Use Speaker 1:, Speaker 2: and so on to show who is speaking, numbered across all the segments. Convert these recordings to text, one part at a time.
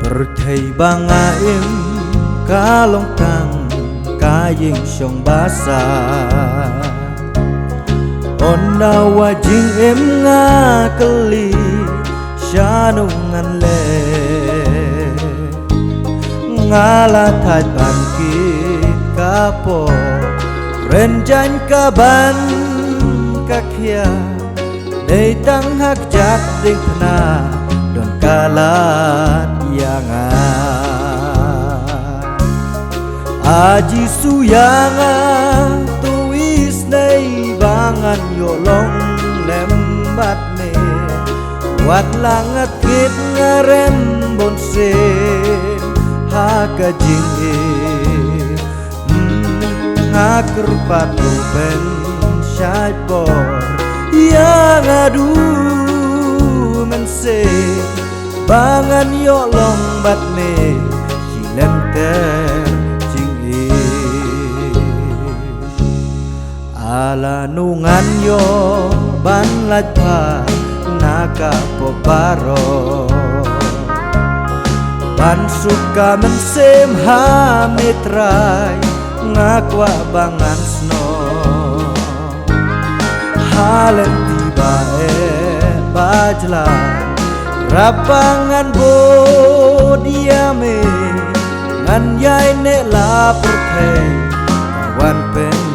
Speaker 1: Thầy banga em cá long tang cá yeng song basa Onda wajing em nga keli shanungan le ngala thai bangkit kapo renjan kaban kakia Nei tang hak jat ding na don kalat yanga Aji suyanga tuis nei bangan yolong lembat me Wat langat kit ngarem bonsen haka jing ngaker patu ben syajbor yang adu mense bangan yolong bat me silenter ala nungan yo ban latpa naka poparo ban suka mensem ha metrai ngakwa bangan sno halen tiba bajla rapangan bodiame ngan yai ne la perte kawan pen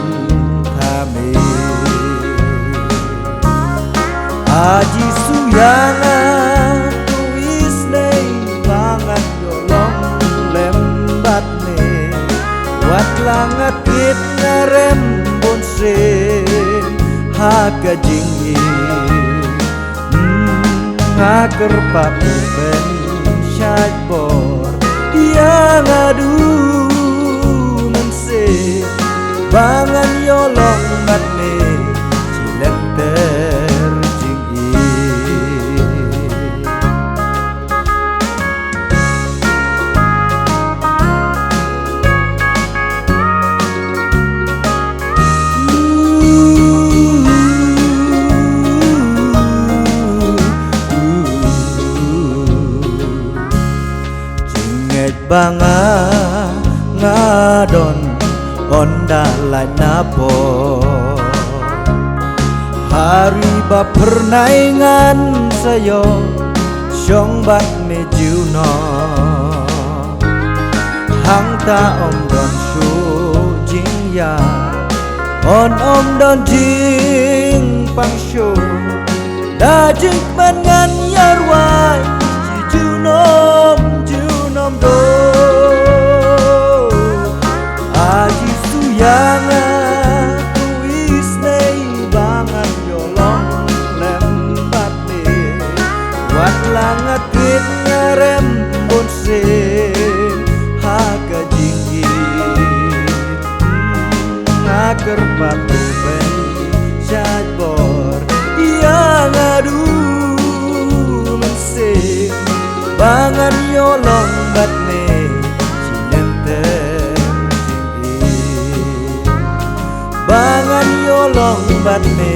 Speaker 1: Aji suyanga tuis nei bangan yolong lembat ne Wat langat kit ngarem bonsen haka jingi ngaker papu ben syajbor yang adu mense bangan yolong bat ne cilenter banga ngadon onda lai napo hari ba pernaingan sayo syong bat me juno hang ta om don shu jing ya on om don jing pang shu da jing man ngan yarwai ji junom do Aji suyanga tuis nei bangan yolong lembat ne Wat langat kit ngarem bonsen haka jinggi ngaker patu ben syajbor yang adu mense bangan yolong bat me cilenter jinggi bangan yolong bat me